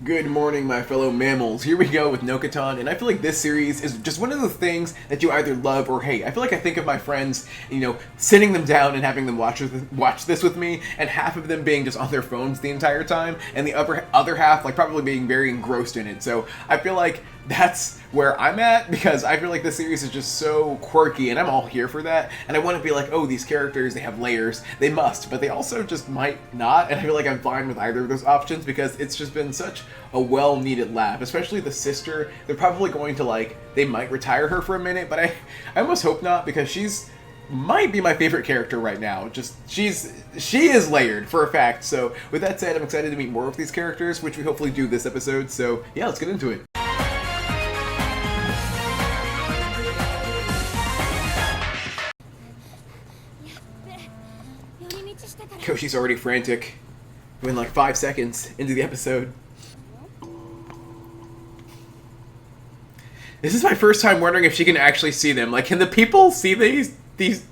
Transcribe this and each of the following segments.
Good morning, my fellow mammals. Here we go with Nokotan, and I feel like this series is just one of the things that you either love or hate. I feel like I think of my friends, sitting them down and having them watch this with me, and half of them being just on their phones the entire time, and the other half like probably being very engrossed in it. So I feel like that's where I'm at, because I feel like this series is just so quirky, and I'm all here for that. And I want to be like, oh, these characters, they have layers, they must, but they also just might not. And I feel like I'm fine with either of those options, because it's just been such a well-needed laugh. Especially the sister, they're probably going to they might retire her for a minute, but I almost hope not, because she's might be my favorite character right now. Just she is layered for a fact. So with that said, I'm excited to meet more of these characters, which we hopefully do this episode. So yeah, let's get into it. Koshi's already frantic. We're in like 5 seconds into the episode. This is my first time wondering if she can actually see them. Like, can the people see these? Because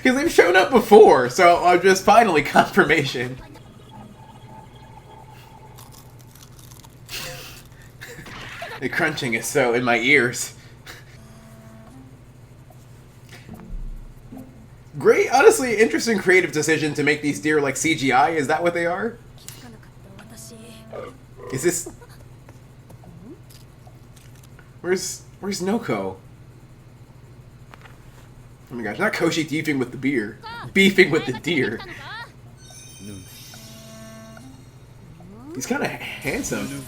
they've shown up before, so I'm just finally confirmation. The crunching is so in my ears. Great, honestly, interesting creative decision to make these deer like CGI. Is that what they are? Is this... Where's Noko? Oh my gosh, not Koshi beefing with the beer. Beefing with the deer. He's kind of handsome.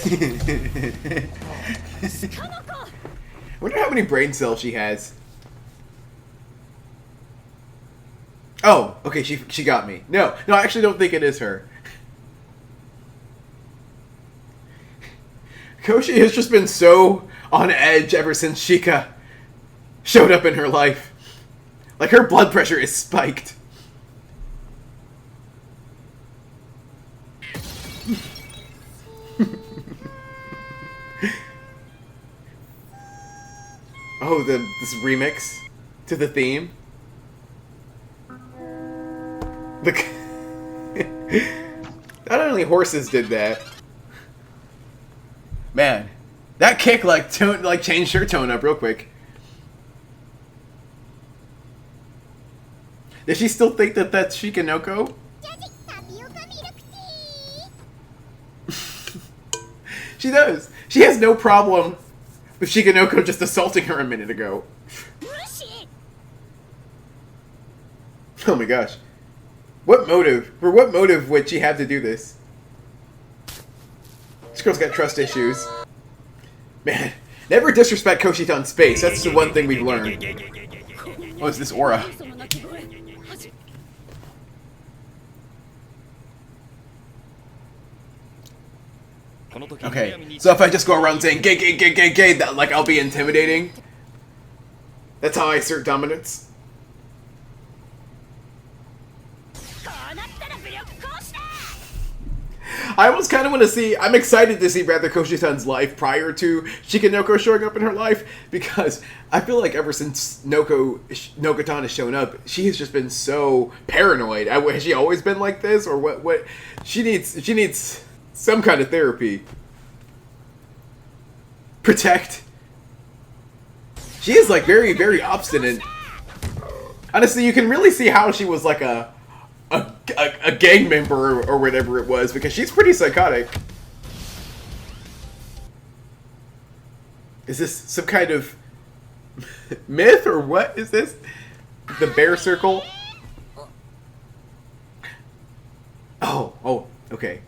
I wonder how many brain cells she has. Oh, okay, she got me. No, I actually don't think it is her. Koshi has just been so on edge ever since Shika showed up in her life. Like, her blood pressure is spiked. Oh, this remix to the theme. Not only horses did that. Man, that kick changed her tone up real quick. Does she still think that that's Shikanoko? She does. She has no problem with Shikanoko just assaulting her a minute ago. Oh my gosh. What motive? For what motive would she have to do this? This girl's got trust issues. Man, never disrespect Koshitan's space. That's the one thing we've learned. What's this aura? Okay, so if I just go around saying gay, gay, gay, gay, gay, that I'll be intimidating. That's how I assert dominance. I almost kind of want to see... I'm excited to see rather Koshitan's life prior to Shikanoko showing up in her life, because I feel like ever since Nokotan has shown up, she has just been so paranoid. Has she always been like this, or what? She needs some kind of therapy. Protect. She is very, very obstinate. Honestly, you can really see how she was like a gang member or whatever it was, because she's pretty psychotic. Is this some kind of myth, or what is this? The bear circle? Oh, okay.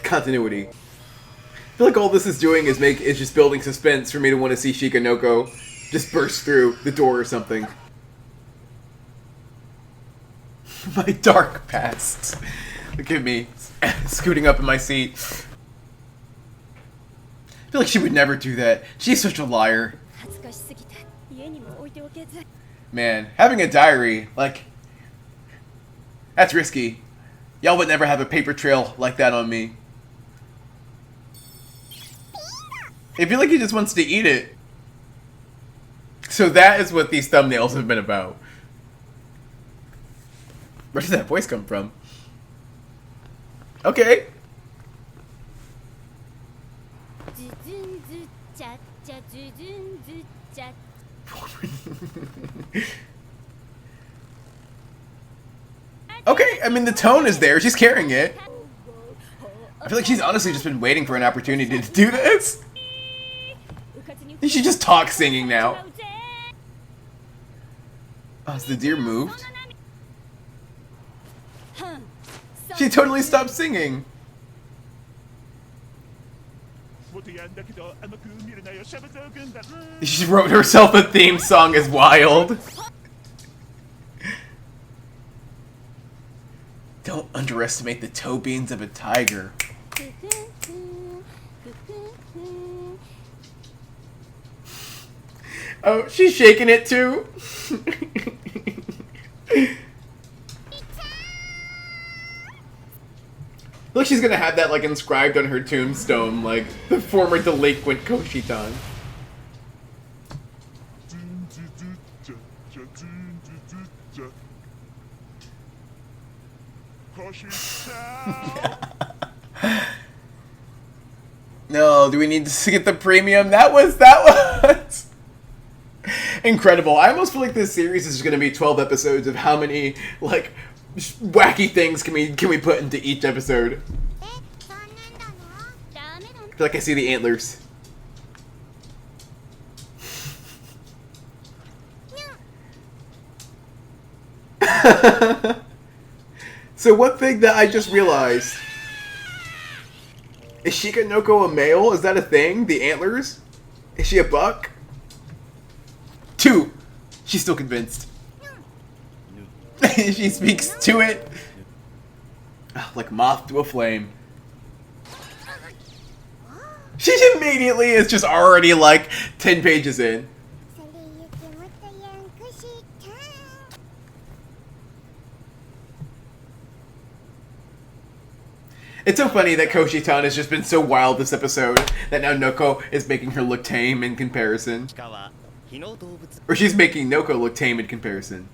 Continuity. I feel like all this is doing is just building suspense for me to want to see Shikanoko just burst through the door or something. My dark past. Look at me, scooting up in my seat. I feel like she would never do that. She's such a liar. Man, having a diary, that's risky. Y'all would never have a paper trail like that on me. I feel like he just wants to eat it. So that is what these thumbnails have been about. Where did that voice come from? Okay. Okay, I mean the tone is there. She's carrying it. I feel like she's honestly just been waiting for an opportunity to do this. She just talks singing now. Oh, has the deer moved? She totally stopped singing. She wrote herself a theme song as wild. Don't underestimate the toe beans of a tiger. Oh, she's shaking it too. Look, she's gonna have that like inscribed on her tombstone, like the former delinquent Koshitan. No, do we need to get the premium? That was incredible. I almost feel like this series is going to be 12 episodes of how many like wacky things can we put into each episode. I feel like I see the antlers. So one thing that I just realized, is Shikanoko a male? Is that a thing? The antlers? Is she a buck? 2. She's still convinced. She speaks to it. Like moth to a flame. She immediately is just already like 10 pages in. It's so funny that Koshitan has just been so wild this episode that now Noko is making her look tame in comparison. Or she's making Noko look tame in comparison.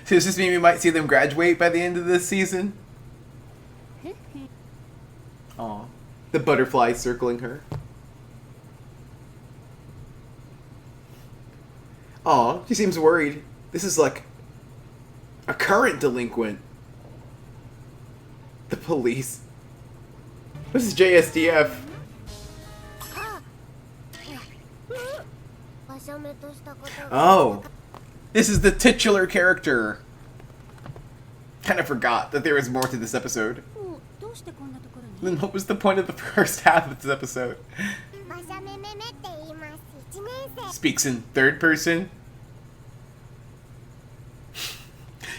So does this mean we might see them graduate by the end of this season? Aw. The butterfly circling her. Aw, she seems worried. This is like a current delinquent. The police. This is JSDF. Oh. This is the titular character. Kind of forgot that there was more to this episode. Then what was the point of the first half of this episode? Speaks in third person.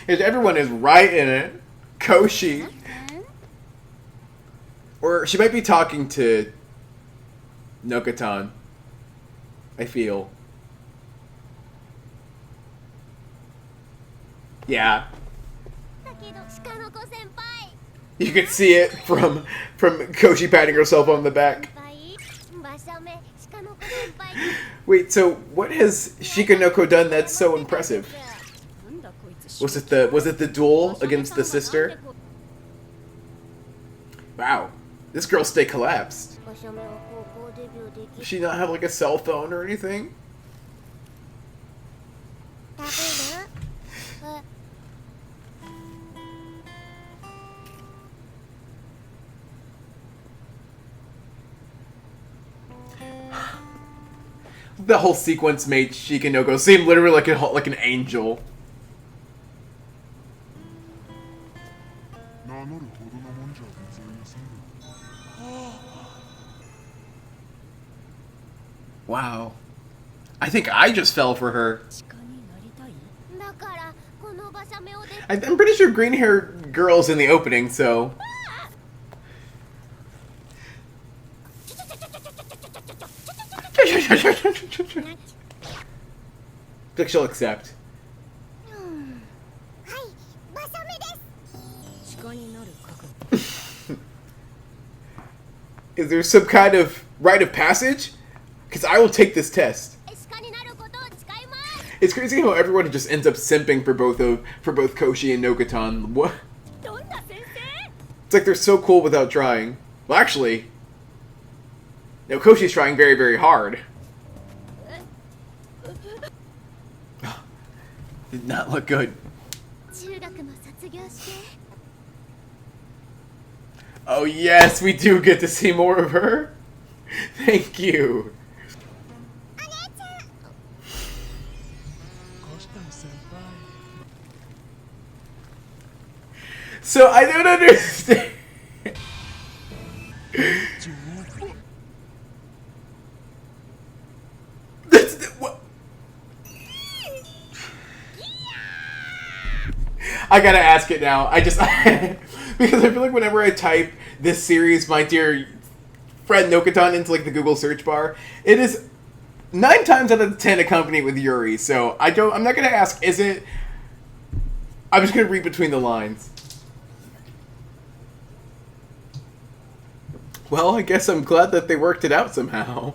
Everyone is right in it. Koshi. Or she might be talking to Nokotan. I feel. Yeah. You could see it from Koshi patting herself on the back. Wait, so what has Shikanoko done that's so impressive? Was it the duel against the sister? Wow, this girl stay collapsed. Does she not have like a cell phone or anything? The whole sequence made Shikanoko seem literally like an angel. Wow. I think I just fell for her. I'm pretty sure green hair girl's in the opening, so. I think she'll accept. Is there some kind of rite of passage? Because I will take this test. It's crazy how everyone just ends up simping for both Koshi and Nokotan. What? It's like they're so cool without trying. Well, actually, no, Koshi's trying very, very hard. Did not look good. Oh yes, we do get to see more of her. Thank you. So I don't understand. I gotta ask it now. Because I feel like whenever I type this series, my dear friend Nokotan, into like the Google search bar, it is 9 times out of 10 accompanied with Yuri. So I'm not gonna ask. Is it? I'm just gonna read between the lines. Well, I guess I'm glad that they worked it out somehow.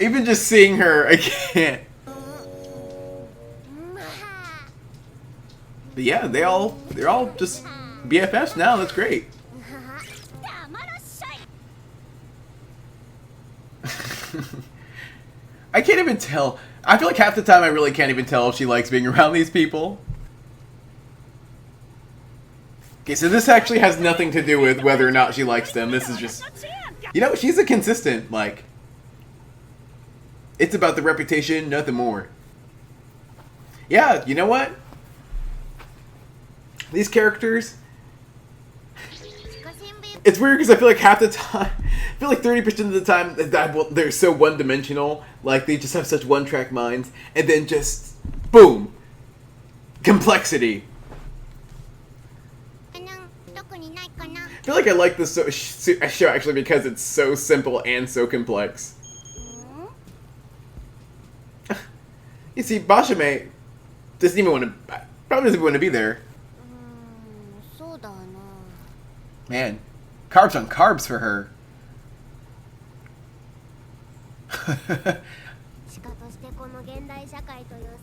Even just seeing her, I can't. But yeah, they're all just BFFs now. That's great. I can't even tell. I feel like half the time I really can't even tell if she likes being around these people. Okay, so this actually has nothing to do with whether or not she likes them. This is just, you know, she's a consistent, like, it's about the reputation, nothing more. Yeah, you know what? These characters, it's weird because I feel like half the time, I feel like 30% of the time they're so one-dimensional, like they just have such one-track minds, and then just, boom, complexity. I feel like I like this show actually because it's so simple and so complex. You see, Bashime doesn't even want to, probably doesn't even want to be there. Man, carbs on carbs for her.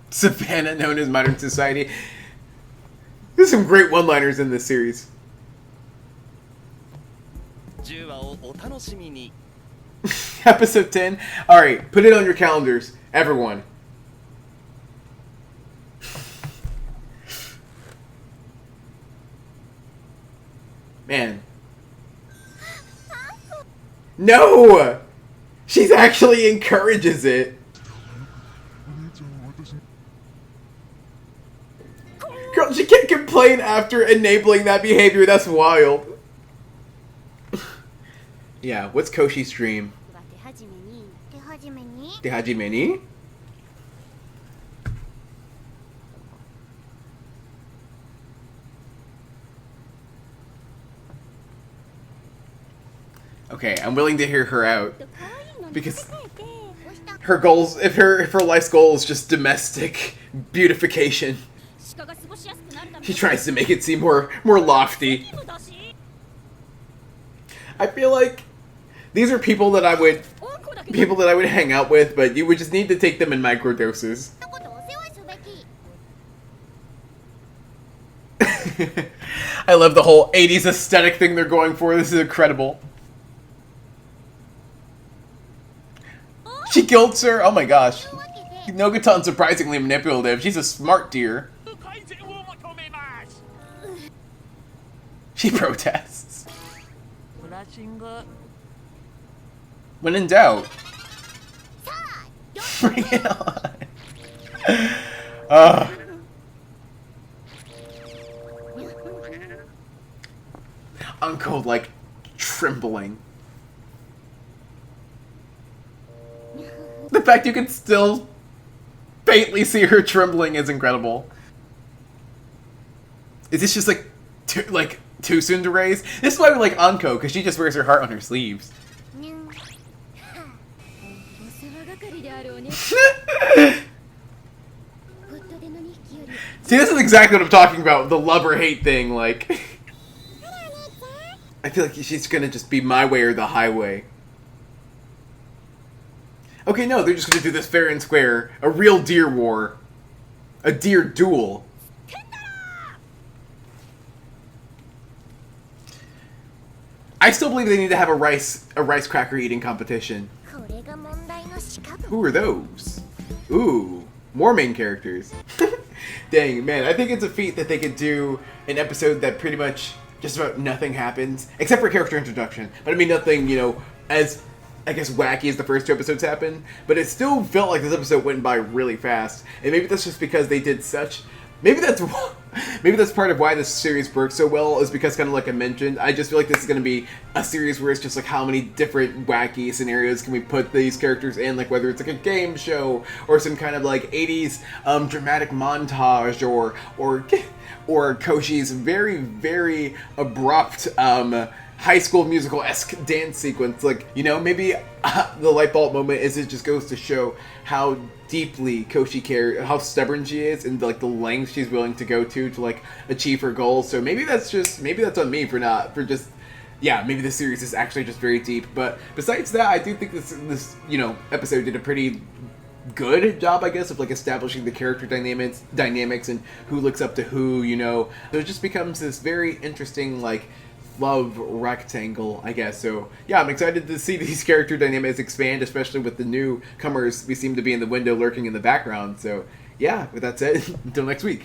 Savannah, known as modern society. There's some great one-liners in this series. Episode 10. Alright, put it on your calendars, everyone. Man. No! She's actually encourages it. Girl, she can't complain after enabling that behavior. That's wild. Yeah, what's Koshi's dream? Tehajime? Okay, I'm willing to hear her out. Because her goals, if her life's goal is just domestic beautification, she tries to make it seem more lofty. I feel like these are people that I would hang out with, but you would just need to take them in microdoses. I love the whole 80s aesthetic thing they're going for. This is incredible. She guilts her. Oh my gosh. Nokotan's surprisingly manipulative. She's a smart deer. She protests. When in doubt, bring it on. Uncle, like, trembling. The fact you can still faintly see her trembling is incredible. Is this just too soon to raise? This is why we like Anko, because she just wears her heart on her sleeves. See, this is exactly what I'm talking about, the love or hate thing, like. I feel like she's gonna just be my way or the highway. Okay, no, they're just gonna do this fair and square. A real deer war. A deer duel. I still believe they need to have a rice cracker eating competition. Who are those? Ooh, more main characters. Dang, man, I think it's a feat that they could do an episode that pretty much just about nothing happens, except for character introduction. But I mean, nothing, as, I guess, wacky as the first two episodes happened. But it still felt like this episode went by really fast. And maybe that's just because they did such... Maybe that's part of why this series works so well, is because, kind of like I mentioned, I just feel like this is going to be a series where it's just like how many different wacky scenarios can we put these characters in, like whether it's like a game show or some kind of like 80s dramatic montage or Koshi's very, very abrupt High School Musical-esque dance sequence. Like, maybe the light bulb moment is it just goes to show how deeply Koshi cares, how stubborn she is, and like the lengths she's willing to go to like achieve her goals. So maybe that's on me maybe this series is actually just very deep. But besides that, I do think this episode did a pretty good job, I guess, of like establishing the character dynamics and who looks up to who. So it just becomes this very interesting like love rectangle, I guess. So yeah, I'm excited to see these character dynamics expand, especially with the newcomers we seem to be in the window lurking in the background. So yeah, with that said, until next week.